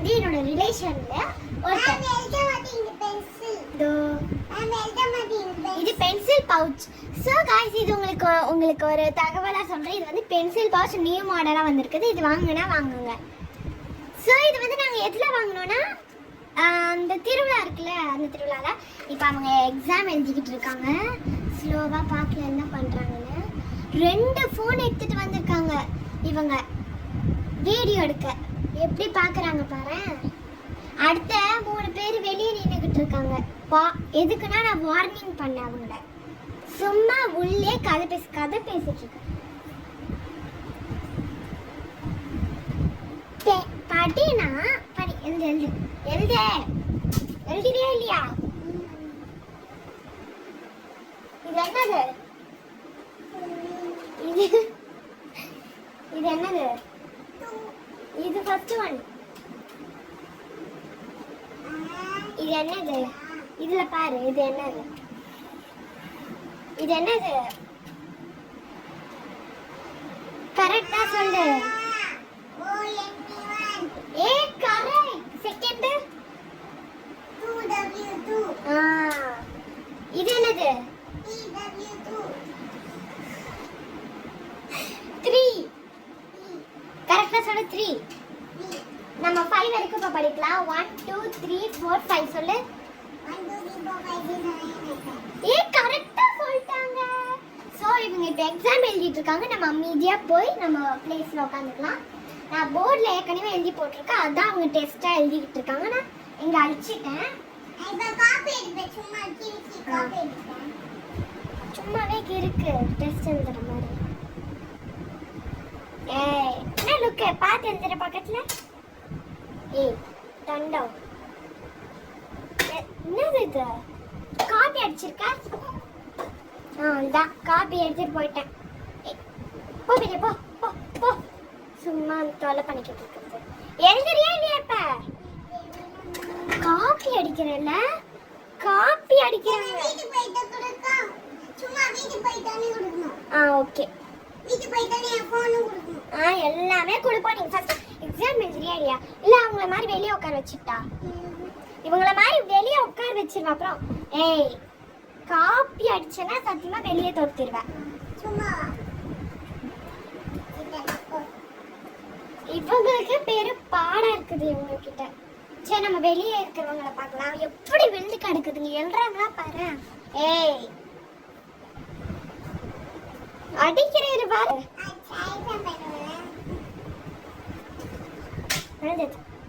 வந்து என்னோட ரிலேஷன்ல ஒருத்தர். இது பென்சில் பவுச். ஸோ காய்ஸ் இது உங்களுக்கு ஒரு தகவலாக சொல்கிறேன். இது வந்து பென்சில் பவுச் நியூ மாடலாக வந்திருக்குது. இது வாங்கினா வாங்குங்க. ஸோ இது வந்து நாங்கள் எதில் வாங்கினோன்னா அந்த திருவிழா இருக்குல்ல, அந்த திருவிழாவில் இப்போ அவங்க எக்ஸாம் எழுதிக்கிட்டு இருக்காங்க. ஸ்லோவாக பார்க்கல என்ன பண்ணுறாங்கன்னு. 2 ஃபோன் எடுத்துகிட்டு வந்திருக்காங்க இவங்க வீடியோ எடுக்க. எப்படி பார்க்குறாங்க பாரு. அடுத்த 3 பேர் வெளியே நின்றுக்கிட்டு இருக்காங்க. எதுக்குன்னா நான் வார்னிங் பண்ணேன் அவங்கள. சும்மா உள்ளே கதை பேசிட்டு இருக்கேன். படினா படி எழுதியா இல்லையா? இது என்னது? இது என்னது? இது ஃபர்ஸ்ட் ஒன். இது என்னது? இதுல பாரு. இது என்னது? இது என்னது? கரெக்டா சொல்லு. ஏ கரெக்ட். Second 2W2. இது என்னது? 3. கரெக்டா சொல்லு. 3. நம்ம 5 வரைக்கும் படிக்கலாம். 1 2 3 4 5 சொல்லு. 1 2 3 4 5 6 7 8 ஏ கரெக்ட்டா சொல்லிட்டாங்க. சோ இவங்க இப்ப எக்ஸாம் எழுதிட்டு இருக்காங்க. நம்ம அமைதியா போய் நம்ம பிளேஸ்ல உட்காந்துக்கலாம். நான் போர்ட்ல ஏற்கனவே எழுதி போட்டிருக்கேன். அதான் அவங்க டெஸ்டா எழுதிட்டு இருக்காங்க. நான் இங்க அழிச்சிட்டேன். இப்ப காப்பி எடுப்பேன். சும்மா கிறுக்கி காப்பி எடுப்பேன். சும்மாவே கிறுக்கு டெஸ்ட் எழுதுற மாதிரி. ஏய் என்ன லுக் பாத்து எழுதுற பக்கத்துல. ஏய் தண்டம் என்னது இது? காப்பி அடிச்சிருக்கா? இதான் காப்பி எடுத்துட்டு போயிட்டேன். போ பிடி போ போ போ. சும்மா தொலை பண்ணிக்கிட்டு இருக்குது. எழுதுறியா இல்லையா? இப்ப காப்பி அடிக்கிறேன்ல. காப்பி அடிக்கிறேன். ஓகே எல்லாமே கொடுப்போம். நீங்க ஃபர்ஸ்ட் எக்ஸாம் எழுதுறியா இல்லையா? இல்ல அவங்கள மாதிரி வெளியே உட்கார வச்சுட்டா? இவங்கள மாதிரி வெளியே உட்கார வச்சிருவேன். அப்புறம் ஏய் காப்பி அடிச்சேன்னா சத்தியமா வெளியே தொடுத்துருவேன். சும்மா இவங்களுக்கு பேரு பாடம் இருக்குது இவங்க கிட்ட. சரி நம்ம வெளியே இருக்கிறவங்கள பார்க்கலாம். எப்படி விழுந்து கிடக்குதுங்க. எழுறாங்களா பாரு. ஏய் அடிக்கிறது பாரு.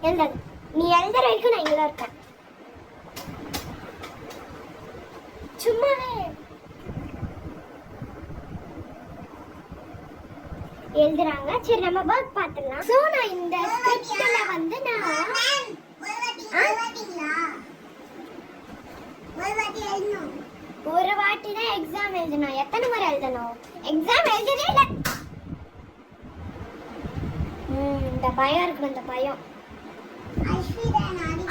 எழுதாது. நீ எழுதுற வரைக்கும் நான் இங்கதான் இருக்கேன். சும்மாவே எழுதுறாங்க. சரி நம்ம வர்க் பார்த்துடலாம். சோ நான் இந்த ஸ்கிரிப்ட்ல வந்து நான் ஒரு வாட்டி தான் எக்ஸாம் எழுதணும். எத்தனை முறை எழுதணும்? எக்ஸாம் எழுதவே இல்லை. இந்த பயம் இருக்கு. இந்த பயம்.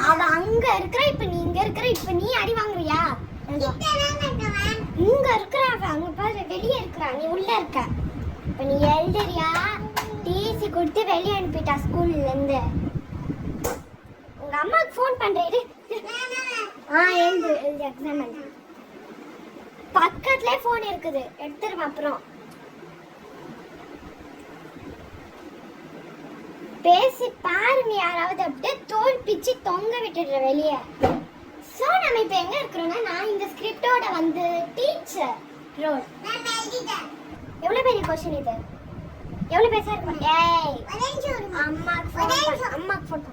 அவ அங்க இருக்கிற. இப்ப நீ இங்க இருக்கிற. இப்ப நீ அடி வாங்குறியா? இங்க இருக்கிற. அவ அங்க பாரு வெளியே இருக்கிறா. நீ உள்ள இருக்க. இப்ப நீ எழுதுறியா? டிசி கொடுத்து வெளியே அனுப்பிட்டா ஸ்கூல்ல இருந்து. உங்க அம்மாக்கு ஃபோன் பண்றேன். எழுது எக்ஸாம் எழுது. பக்கத்துலயே ஃபோன் இருக்குது. எடுத்துருவேன். அப்புறம் பேசி பாருங்க. யாராவது அப்படியே தோல் பிச்சு தொங்க விட்டுடுற வெளியே. சோ நம்ம இப்ப எங்க இருக்கிறோம்னா நான் இந்த ஸ்கிரிப்டோட வந்து டீச்சர் ரோல். எவ்வளவு பெரிய क्वेश्चन இது? எவ்வளவு பேச இருக்கு? ஏய் அம்மாக்கு ஃபோன்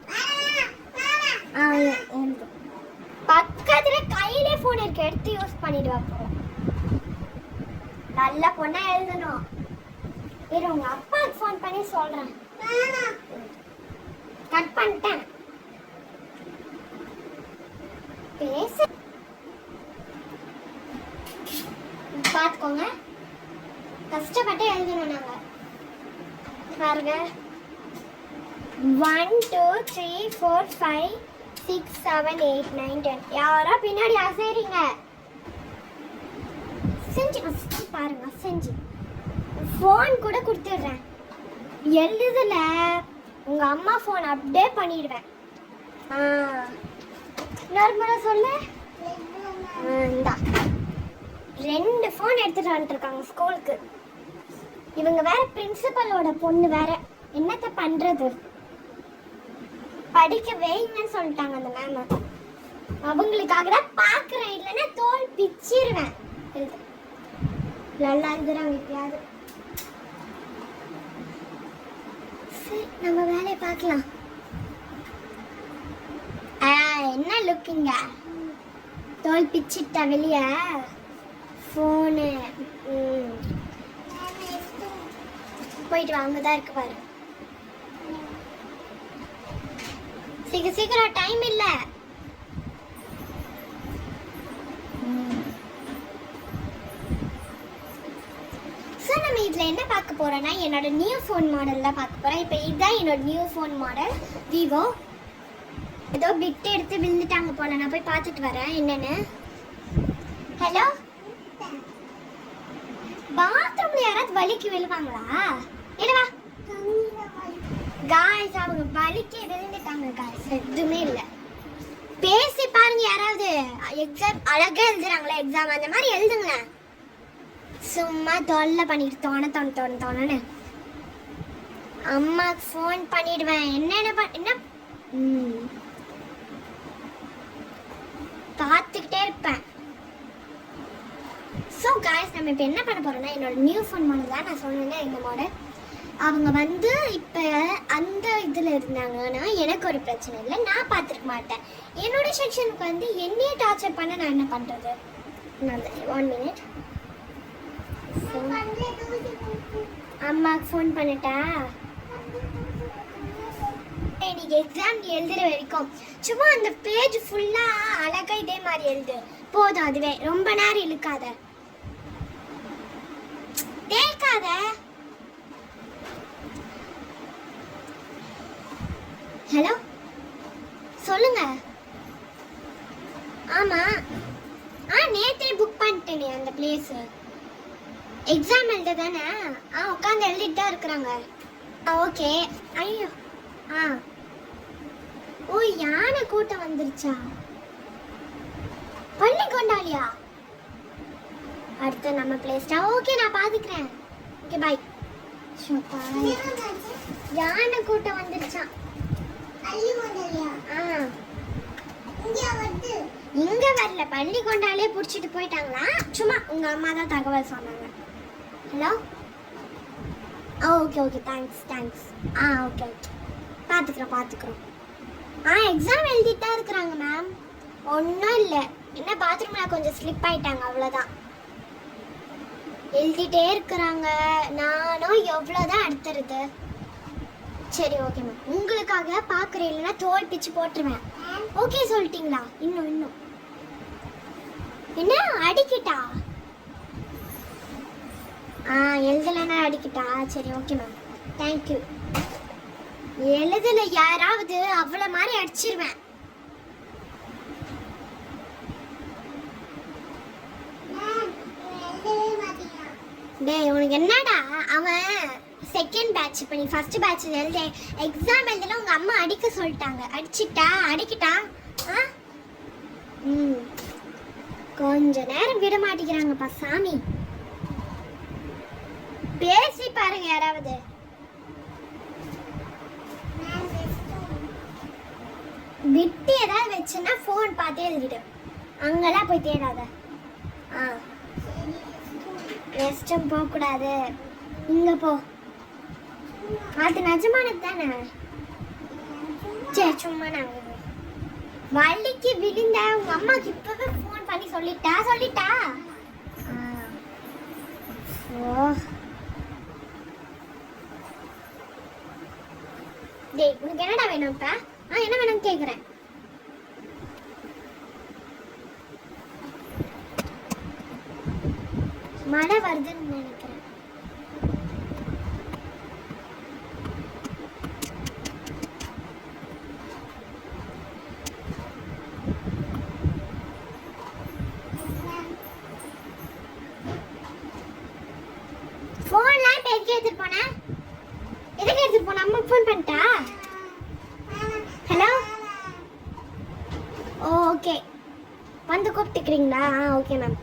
பக்கத்துல கையிலே ஃபோன் இருக்கு. எடுத்து யூஸ் பண்ணிடுவா. நல்ல பொண்ணா எழுதணும். இரு உங்க அப்பாக்கு ஃபோன் பண்ணி சொல்றேன். கட் பண்ணிட்டேன். பேச பாத்துக்கோங்க. கஷ்டப்பட்டு எழுதணும் நாங்க. பாருங்க 1 2 3 4 5 6 7 8 9 10. யாரோ பின்னாடி அசைறீங்க. செஞ்சு பாருங்க. செஞ்சு ஃபோன் கூட கொடுத்துடுறேன். எழுதுல உங்க அம்மா ஃபோன் அப்டேட் பண்ணிடுவேன். நார்மலா சொல்லு. இந்தா 2 ஃபோன் எடுத்துட்டு வந்துருக்காங்க ஸ்கூலுக்கு. இவங்க வேற பிரின்சிபலோட பொண்ணு வேற. என்னத்த பண்றது? படிக்க வைங்கன்னு சொல்லிட்டாங்க அந்த மேம். அவங்களுக்காக தான் பாக்குறேன், இல்லைன்னா தோல் பிச்சிருவேன். நல்லா இருக்கிறாங்க எப்பயாவது. சரி நம்ம வேலையை பார்க்கலாம். என்ன லுக்கிங்க? தோல் பிச்சிட்டா வெளிய ஃபோனு. போயிட்டு வாங்க தான் இருக்கு பாரு. சீக்கிரம் டைம் இல்ல. சார் நம்ம இதுல என்ன பார்க்க போறோம்னா என்னோட நியூ ஃபோன் மாடல் தான் பார்க்க போறேன். இப்போ இதுதான் என்னோட நியூ ஃபோன் மாடல் விவோ. ஏதோ பிட் எடுத்து விழுந்துட்டாங்க போல, நான் போய் பார்த்துட்டு வரேன் என்னன்னு. ஹலோ, பாத்ரூம்ல யாராவது வலிக்கு விழுவாங்களா? இல்லவா காய்ஸ், அவங்க வலிக்கு விழுந்துட்டாங்க காய்ஸ். எதுவுமே இல்லை. பேசி பாருங்க. யாராவது எக்ஸாம் அழகா எழுதுறாங்களா? எக்ஸாம் அந்த மாதிரி எழுதுங்களேன். சும்மா தொல்லை பண்ணிட்டு தோணு. அம்மாக்கு ஃபோன் பண்ணிடுவேன். என்ன பார்த்துக்கிட்டே இருப்பேன். ஸோ காய்ஸ், நம்ம இப்போ என்ன பண்ண போறோம்னா என்னோட நியூ ஃபோன் மாடல் தான் நான் சொன்னேன். இந்த மாடல் அவங்க வந்து இப்போ அந்த இதில் இருந்தாங்கன்னா எனக்கு ஒரு பிரச்சனை இல்லை, நான் பார்த்துருக்க மாட்டேன். என்னோட செக்ஷனுக்கு வந்து என்னையே டார்ச்சர் பண்ண நான் என்ன பண்ணுறது? 1 மினிட். அம்மாவுக்கு ஃபோன் பண்ணிட்டா? இன்னைக்கு எக்ஸாம் எழுதுற வரைக்கும் சும்மா அந்த பேஜ் ஃபுல்லாக அழகா இதே மாதிரி எழுது போதும். அதுவே ரொம்ப நேரம் இழுக்காத, தேக்காத. ஹலோ, சொல்லுங்க. ஆமா, நேத்தே புக் பண்ணிட்டேனே அந்த பிளேஸ். எக்ஸாம் எழுத தானே? உட்காந்து எழுதிட்டு தான் இருக்கிறாங்க. ஓகே. ஐயோ, ஓ யானை கூட்டம் வந்துருச்சா? பள்ளி கொண்டாலியா? அடுத்து நம்ம பிளேஸ்டா? ஓகே, நான் பாத்துக்கிறேன். Okay, bye. யானை கூட்டம் வந்துருச்சா? இங்க வரல, பள்ளி கொண்டாலே புடிச்சிட்டு போயிட்டாங்களா? சும்மா உங்க அம்மா தான் தகவல் சொன்னாங்க. Hello, okay thanks. ஓகே பாத்துக்கிறோம். எக்ஸாம் எழுதிட்டு தான் இருக்கிறாங்க மேம். ஒன்றும் இல்லை, என்ன பாத்ரூம்ல கொஞ்சம் ஸ்லிப் ஆயிட்டாங்க, அவ்வளோதான். எழுதிட்டே இருக்கிறாங்க. நானும் எவ்வளோதான் அடுத்துருது. சரி ஓகே மேம், உங்களுக்காக பார்க்குறேன், இல்லைன்னா தோல் பிச்சு போட்டுருவேன். ஓகே சொல்லிட்டீங்களா? இன்னும் என்ன அடிக்கிட்டா? எழுதலைன்னா அடிக்கிட்டா? சரி ஓகே மேம், தேங்க்யூ. எழுதல யாராவது அவ்வளோ மாதிரி அடிச்சிருவேன். டேய், உனக்கு என்னடா? அவன் செகண்ட் பேட்ச், இப்போ நீ ஃபர்ஸ்ட் பேட்ச் எழுத எக்ஸாம் எழுதல உங்க அம்மா அடிக்க சொல்லிட்டாங்க. அடிக்கிட்டா? கொஞ்ச நேரம் விட மாட்டேங்கிறாங்கப்பா சாமி. பேசி பாருங்க யாராவது. விட்டு ஏதாவது வச்சுன்னா ஃபோன் பார்த்தே எழுதிடு. அங்கெல்லாம் போய் தேடாத. ரெஸ்டும் போகக்கூடாது. இங்க போ. அது நிஜமானது தானே? சரி, சும்மா நாங்க வள்ளிக்கு விழுந்த உங்க அம்மாக்கு இப்பவே ஃபோன் பண்ணி சொல்லிட்டா. டேய், உனக்கு என்னடா வேணும் இப்ப? என்ன வேணும்னு கேக்குறேன். மழை வருதுன்னு நினைக்கிறேன். ஃபோன்லாம் இப்போ எதுக்கு எடுத்துட்டு போனேன்? அம்மாக்கு ஃபோன் பண்ணிட்டா? ஹலோ, வந்து கூப்பிட்டுக்கிறீங்களா? Okay ma'am.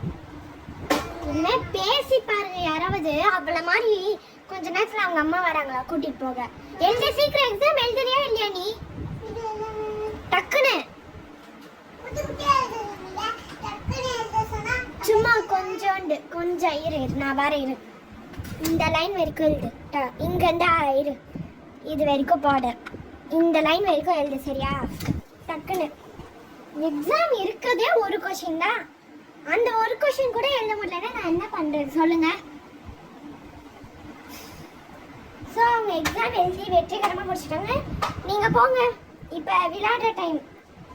என்ன பேசி பாருங்க யாராவது. அவள மாதிரி கொஞ்ச நேரத்துல அவங்க அம்மா வராங்களா கூட்டிட்டு போக. எழுத சீக்கிரம் எக்ஸாம் எழுதுறியா இல்லையா நீ? டக்குன்னு சும்மா கொஞ்சம் இரு நான் வர இரு. இந்த லைன் வரைக்கும் எழுது. இங்க இருந்து இரு, இது வரைக்கும் பார்டர். இந்த லைன் வரைக்கும் எழுது சரியா? டக்குன்னு. எக்ஸாம் இருக்கதே ஒரு கொஸ்டின் தான். அந்த ஒரு கொஸ்டின் கூட எழுத முடியலன்னா நான் என்ன பண்றது சொல்லுங்க. ஸோ அவங்க எக்ஸாம் எழுதி வெற்றிகரமாக முடிச்சிட்டாங்க. நீங்கள் போங்க, இப்போ விளையாடுற டைம்,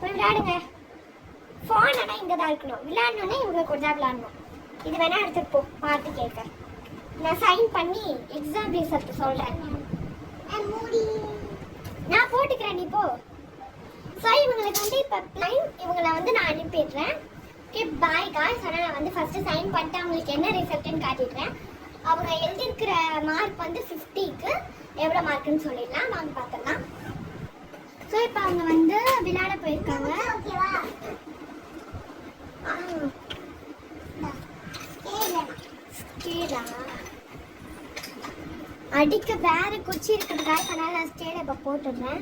போய் விளையாடுங்க. ஃபோன் ஆனால் இங்கே தான் இருக்கணும். விளையாடணுன்னே இவங்க கூட தான் விளையாடணும். இது வேணா எடுத்துட்டு போ, பார்த்து கேட்க. நான் சைன் பண்ணி எக்ஸாம் ரிசல்ட் சொல்கிறேன். நான் போட்டுக்கிறேன், நீ போ. ஸோ இவங்களுக்கு வந்து இப்போ ப்ளைன் இவங்களை வந்து நான் அனுப்பிடுறேன். Okay bye guys. ஆனால் நான் வந்து ஃபஸ்ட்டு சைன் பண்ணிட்டு அவங்களுக்கு என்ன ரிசல்ட்டுன்னு காட்டிடுறேன். அவங்க எழுதியிருக்கிற மார்க் வந்து 50க்கு எவ்வளோ மார்க்குன்னு சொல்லிடலாம். வாங்க பார்த்துடலாம். ஸோ இப்போ அவங்க வந்து விளையாட போயிருக்காங்க. ஓகேவா? அடிக்க வேற குச்சி இருக்கிறதுக்காக அதனால நான் ஸ்கேலை இப்போ போட்டுடுறேன்.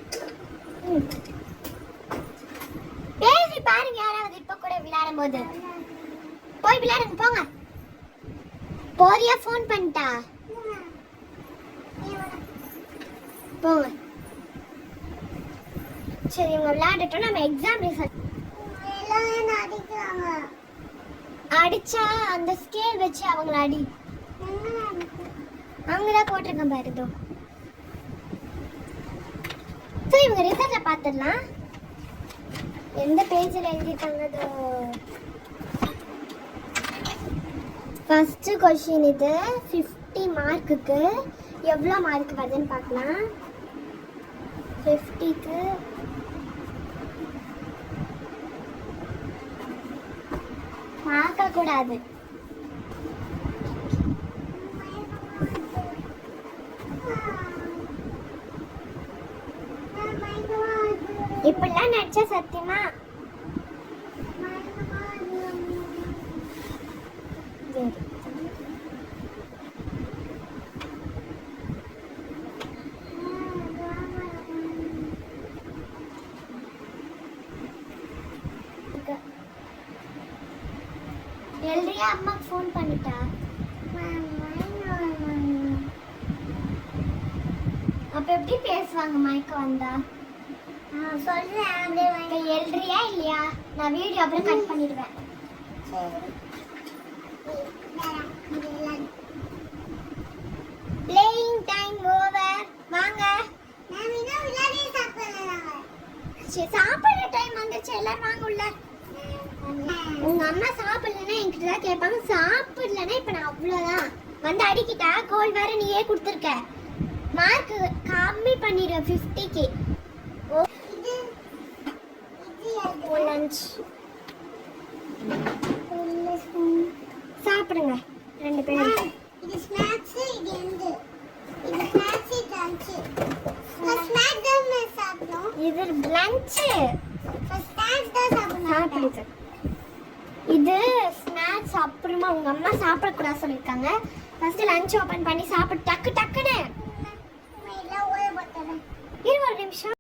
பேசி பாருங்க யாராவது இப்போ கூட விளையாடும் போது. போய் விளையாடுங்க போங்க. போறியா? ஃபோன் பண்ணிட்டா போங்க. சரி இவங்க விளையாடட்டும். நம்ம எக்ஸாம் ரிசல்ட் அடிச்சா அந்த ஸ்கேல் வச்சு அவங்கள அடி. அவங்கதான் போட்டிருக்கேன் பாரு. சரி இவங்க ரிசல்ட்ல பாத்துடலாம். எந்த பேஜ்ல எழுதிட்டாங்க? ஃபர்ஸ்ட் क्वेश्चन இது 50 மார்க்குக்கு எவ்வளோ மார்க் வருதுன்னு பார்க்கலாம். 50க்கு பார்க்க கூடாது. இப்படிலாம் நடிச்சா சத்தியமா எழுதியா? அம்மா ஃபோன் பண்ணிட்டா. அப்ப எப்படி பேசுவாங்க மயக்கம் வந்தா? சொல்றேன். எழுதுறியா இல்லையா? நான் வீடியோ அப்புறம் கட் பண்ணிடுவேன். Playing time over. வாங்க. சாப்பிடுற டைம் வந்துச்சு. எல்லாரும் வாங்க உள்ள. உங்க அம்மா சாப்பிடலன்னா என்கிட்ட தான் கேட்பாங்க. சாப்பிடலன்னா இப்ப நான் அவ்வளவுதான் வந்து அடிக்கிட்டா. கோல் வேற நீயே கொடுத்துருக்க. மார்க் கம்மி பண்ணிடுவேன் 50க்கு. சாப்பிடுங்க ரெண்டு பேரும். இது ஸ்நாக்ஸ், இது எந்து. இது ஸ்நாக்ஸ், இது லஞ்ச். ஸ்நாக்ஸ் தான் சாப்பிடுறோம். இது லஞ்ச். ஸ்நாக்ஸ் தான் சாப்பிடுங்க. இது ஸ்நாக்ஸ் அப்புறமா உங்க அம்மா சாப்பிடக்கூடாது சொல்லியிருக்காங்க. ஃபர்ஸ்ட் லஞ்ச் ஓபன் பண்ணி சாப்பிட்டு டக்கு டக்குன்னு. இரு ஒரு நிமிஷம்.